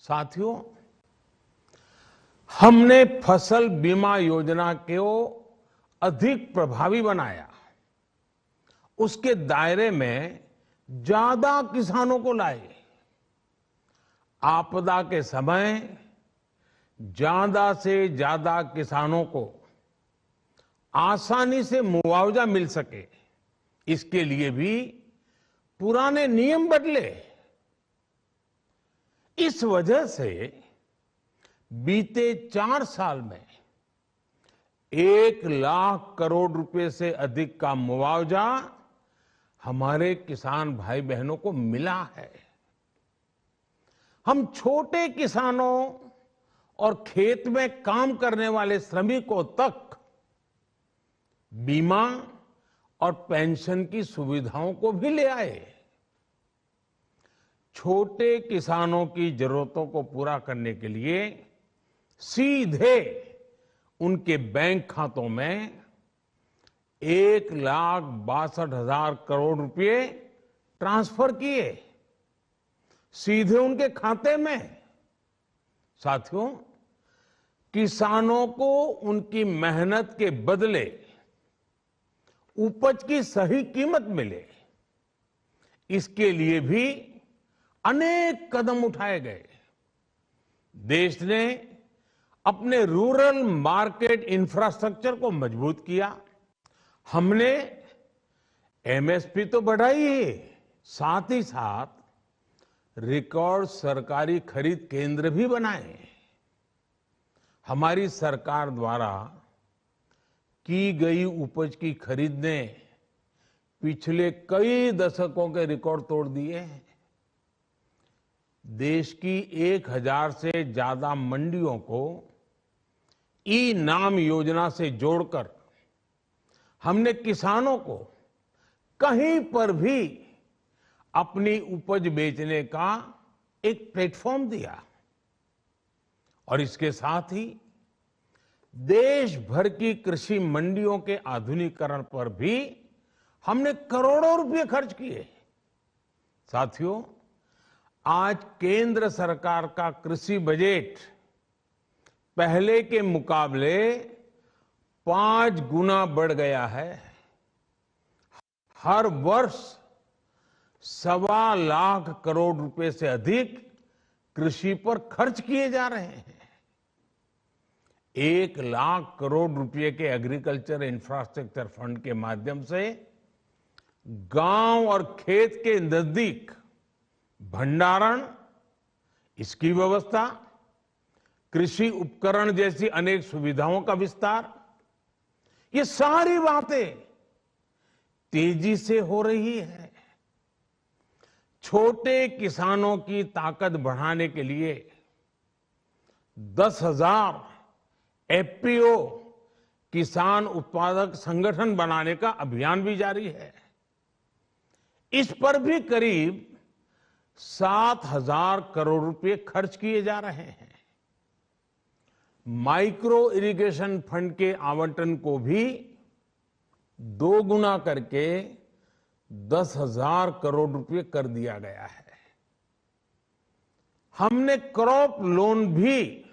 साथियों, हमने फसल बीमा योजना को अधिक प्रभावी बनाया। उसके दायरे में ज्यादा किसानों को लाए। आपदा के समय ज्यादा से ज्यादा किसानों को आसानी से मुआवजा मिल सके, इसके लिए भी पुराने नियम बदले। इस वजह से बीते 4 साल में 1 लाख करोड़ रुपए से अधिक का मुआवजा हमारे किसान भाई बहनों को मिला है। हम छोटे किसानों और खेत में काम करने वाले श्रमिकों तक बीमा और पेंशन की सुविधाओं को भी ले आए। छोटे किसानों की जरूरतों को पूरा करने के लिए सीधे उनके बैंक खातों में 1,62,000 करोड़ रुपए ट्रांसफर किए, सीधे उनके खाते में। साथियों, किसानों को उनकी मेहनत के बदले उपज की सही कीमत मिले, इसके लिए भी अनेक कदम उठाए गए। देश ने अपने रूरल मार्केट इंफ्रास्ट्रक्चर को मजबूत किया। हमने एमएसपी तो बढ़ाई ही, साथ ही साथ रिकॉर्ड सरकारी खरीद केंद्र भी बनाए। हमारी सरकार द्वारा की गई उपज की खरीद ने पिछले कई दशकों के रिकॉर्ड तोड़ दिए हैं। देश की 1000 से ज्यादा मंडियों को ई नाम योजना से जोड़कर हमने किसानों को कहीं पर भी अपनी उपज बेचने का एक प्लेटफॉर्म दिया। और इसके साथ ही देश भर की कृषि मंडियों के आधुनिकीकरण पर भी हमने करोड़ों रुपए खर्च किए। साथियों, आज केंद्र सरकार का कृषि बजट पहले के मुकाबले 5 गुना बढ़ गया है। हर वर्ष 1.25 लाख करोड़ रुपए से अधिक कृषि पर खर्च किए जा रहे हैं। 1 लाख करोड़ रुपए के एग्रीकल्चर इंफ्रास्ट्रक्चर फंड के माध्यम से गांव और खेत के नजदीक भंडारण, इसकी व्यवस्था, कृषि उपकरण जैसी अनेक सुविधाओं का विस्तार, ये सारी बातें तेजी से हो रही है। छोटे किसानों की ताकत बढ़ाने के लिए 10,000 एफपीओ किसान उत्पादक संगठन बनाने का अभियान भी जारी है। इस पर भी करीब 7,000 करोड़ रुपए खर्च किए जा रहे हैं। माइक्रो इरिगेशन फंड के आवंटन को भी 2 गुना करके 10,000 करोड़ रुपए कर दिया गया है। हमने क्रॉप लोन भी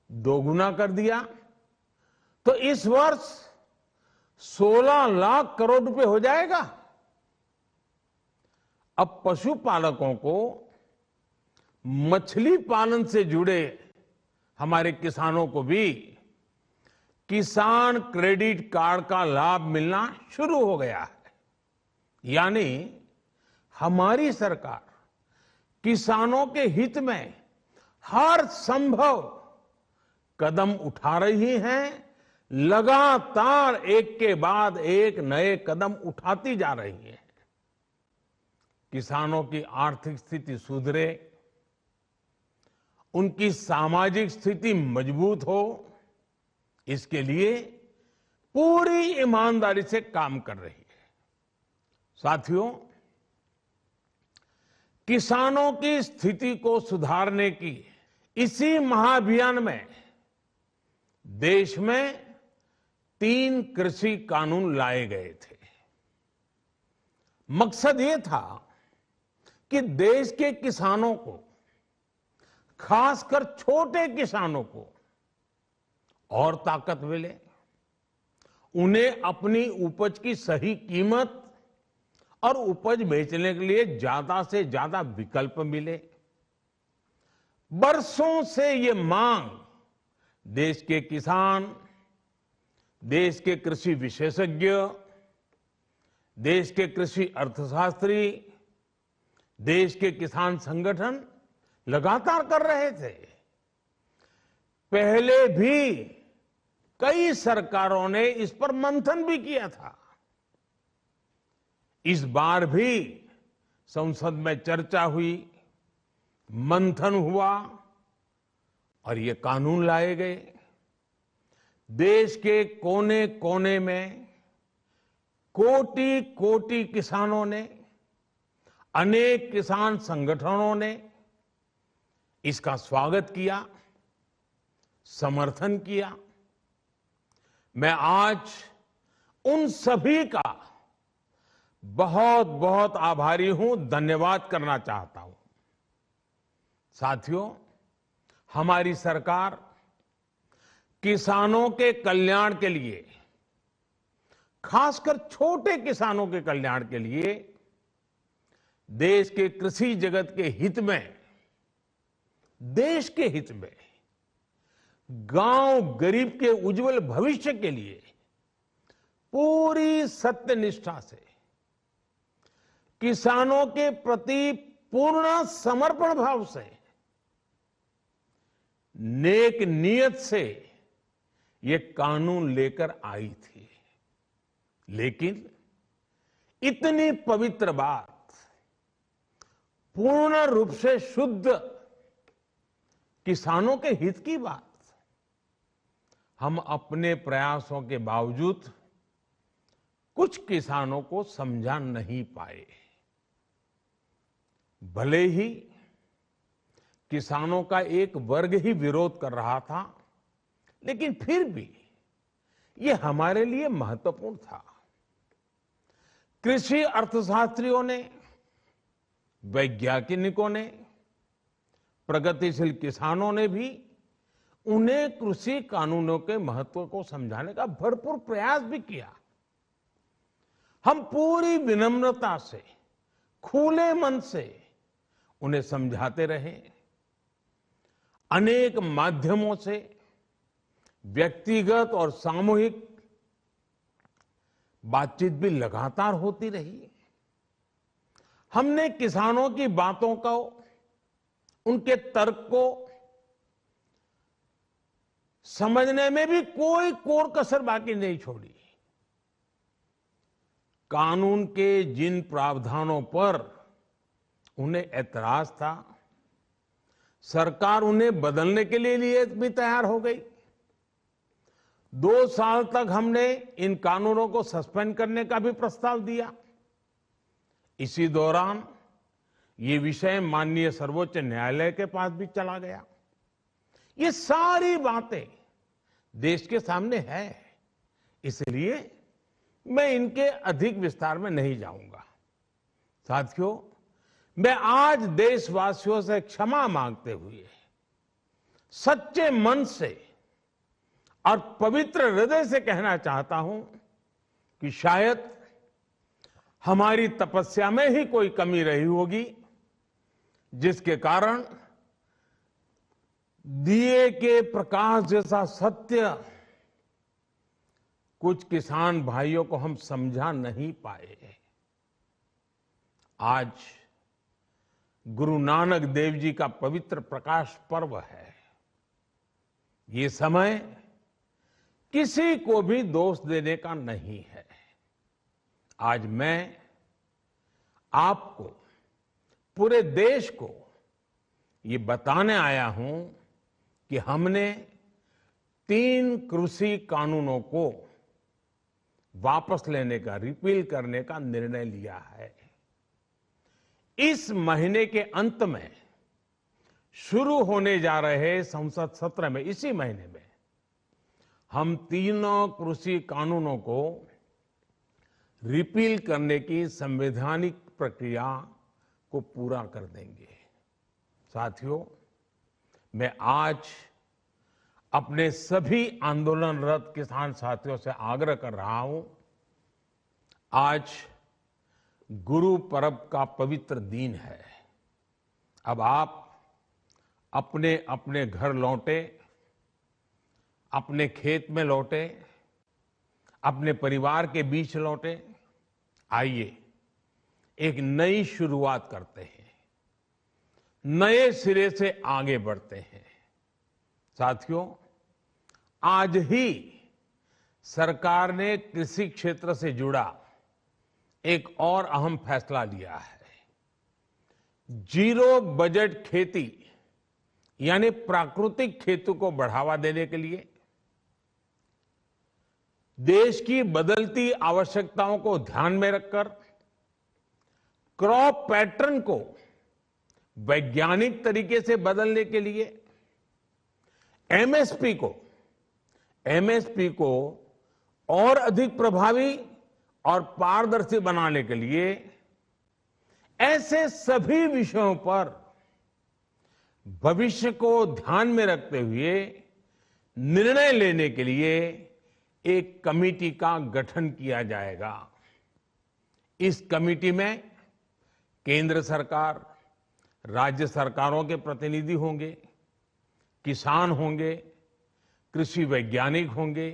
2 गुना कर दिया, तो इस वर्ष 16 लाख करोड़ रुपए हो जाएगा। अब पशुपालकों को मछली पालन से जुड़े हमारे किसानों को भी किसान क्रेडिट कार्ड का लाभ मिलना शुरू हो गया है। यानी हमारी सरकार किसानों के हित में हर संभव कदम उठा रही है। लगातार एक के बाद एक नए कदम उठाती जा रही है। किसानों की आर्थिक स्थिति सुधरे, उनकी सामाजिक स्थिति मजबूत हो, इसके लिए पूरी ईमानदारी से काम कर रही है। साथियों, किसानों की स्थिति को सुधारने की इसी महाअभियान में देश में 3 कृषि कानून लाए गए थे। मकसद ये था कि देश के किसानों को खासकर छोटे किसानों को और ताकत मिले, उन्हें अपनी उपज की सही कीमत और उपज बेचने के लिए ज्यादा से ज्यादा विकल्प मिले। बरसों से ये मांग देश के किसान, देश के कृषि विशेषज्ञ, देश के कृषि अर्थशास्त्री, देश के किसान संगठन लगातार कर रहे थे। पहले भी कई सरकारों ने इस पर मंथन भी किया था। इस बार भी संसद में चर्चा हुई, मंथन हुआ और ये कानून लाए गए। देश के कोने कोने में कोटि कोटि किसानों ने, अनेक किसान संगठनों ने इसका स्वागत किया, समर्थन किया। मैं आज उन सभी का बहुत बहुत आभारी हूं, धन्यवाद करना चाहता हूं। साथियों, हमारी सरकार किसानों के कल्याण के लिए, खासकर छोटे किसानों के कल्याण के लिए, देश के कृषि जगत के हित में, देश के हित में, गांव गरीब के उज्जवल भविष्य के लिए पूरी सत्यनिष्ठा से, किसानों के प्रति पूर्ण समर्पण भाव से, नेक नियत से ये कानून लेकर आई थी। लेकिन इतनी पवित्र बात, पूर्ण रूप से शुद्ध किसानों के हित की बात, हम अपने प्रयासों के बावजूद कुछ किसानों को समझा नहीं पाए। भले ही किसानों का एक वर्ग ही विरोध कर रहा था, लेकिन फिर भी ये हमारे लिए महत्वपूर्ण था। कृषि अर्थशास्त्रियों ने, वैज्ञानिकों ने, प्रगतिशील किसानों ने भी उन्हें कृषि कानूनों के महत्व को समझाने का भरपूर प्रयास भी किया। हम पूरी विनम्रता से, खुले मन से उन्हें समझाते रहे। अनेक माध्यमों से व्यक्तिगत और सामूहिक बातचीत भी लगातार होती रही। हमने किसानों की बातों को, उनके तर्क को समझने में भी कोई कोर कसर बाकी नहीं छोड़ी। कानून के जिन प्रावधानों पर उन्हें ऐतराज था, सरकार उन्हें बदलने के लिए भी तैयार हो गई। 2 साल तक हमने इन कानूनों को सस्पेंड करने का भी प्रस्ताव दिया। इसी दौरान ये विषय माननीय सर्वोच्च न्यायालय के पास भी चला गया। ये सारी बातें देश के सामने है, इसलिए मैं इनके अधिक विस्तार में नहीं जाऊंगा। साथियों, मैं आज देशवासियों से क्षमा मांगते हुए सच्चे मन से और पवित्र हृदय से कहना चाहता हूं कि शायद हमारी तपस्या में ही कोई कमी रही होगी, जिसके कारण दिए के प्रकाश जैसा सत्य कुछ किसान भाइयों को हम समझा नहीं पाए। आज गुरु नानक देव जी का पवित्र प्रकाश पर्व है। ये समय किसी को भी दोष देने का नहीं है। आज मैं आपको, पूरे देश को ये बताने आया हूं कि हमने 3 कृषि कानूनों को वापस लेने का, रिपील करने का निर्णय लिया है। इस महीने के अंत में शुरू होने जा रहे संसद सत्र में, इसी महीने में, हम 3 कृषि कानूनों को रिपील करने की संवैधानिक प्रक्रिया को पूरा कर देंगे। साथियों, मैं आज अपने सभी आंदोलनरत किसान साथियों से आग्रह कर रहा हूं, आज गुरु पर्व का पवित्र दिन है। अब आप अपने अपने घर लौटे, अपने खेत में लौटे, अपने परिवार के बीच लौटे। आइए एक नई शुरुआत करते हैं, नए सिरे से आगे बढ़ते हैं। साथियों, आज ही सरकार ने कृषि क्षेत्र से जुड़ा एक और अहम फैसला लिया है। जीरो बजट खेती यानी प्राकृतिक खेती को बढ़ावा देने के लिए देश की बदलती आवश्यकताओं को ध्यान में रखकर क्रॉप पैटर्न को वैज्ञानिक तरीके से बदलने के लिए एमएसपी को और अधिक प्रभावी और पारदर्शी बनाने के लिए ऐसे सभी विषयों पर भविष्य को ध्यान में रखते हुए निर्णय लेने के लिए एक कमेटी का गठन किया जाएगा। इस कमेटी में केंद्र सरकार, राज्य सरकारों के प्रतिनिधि होंगे, किसान होंगे, कृषि वैज्ञानिक होंगे,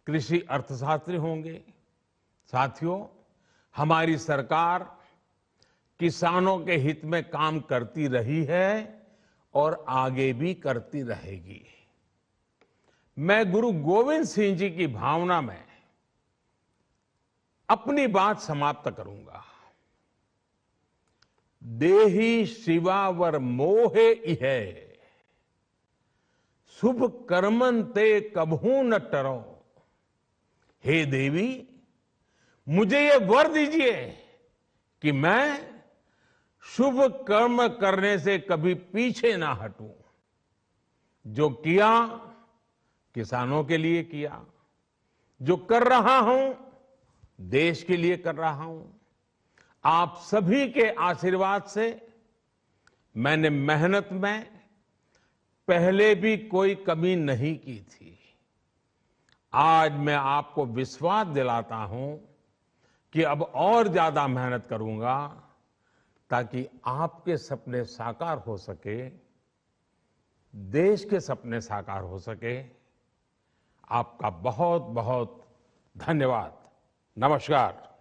कृषि अर्थशास्त्री होंगे। साथियों, हमारी सरकार किसानों के हित में काम करती रही है और आगे भी करती रहेगी। मैं गुरु गोविंद सिंह जी की भावना में अपनी बात समाप्त करूंगा। देहि शिवावर मोहे इहे, शुभ कर्मन ते कबहू न टरो। हे देवी, मुझे ये वर दीजिए कि मैं शुभ कर्म करने से कभी पीछे ना हटूं। जो किया किसानों के लिए किया, जो कर रहा हूं देश के लिए कर रहा हूं। आप सभी के आशीर्वाद से मैंने मेहनत में पहले भी कोई कमी नहीं की थी। आज मैं आपको विश्वास दिलाता हूं कि अब और ज्यादा मेहनत करूंगा ताकि आपके सपने साकार हो सके, देश के सपने साकार हो सके। आपका बहुत बहुत धन्यवाद। नमस्कार।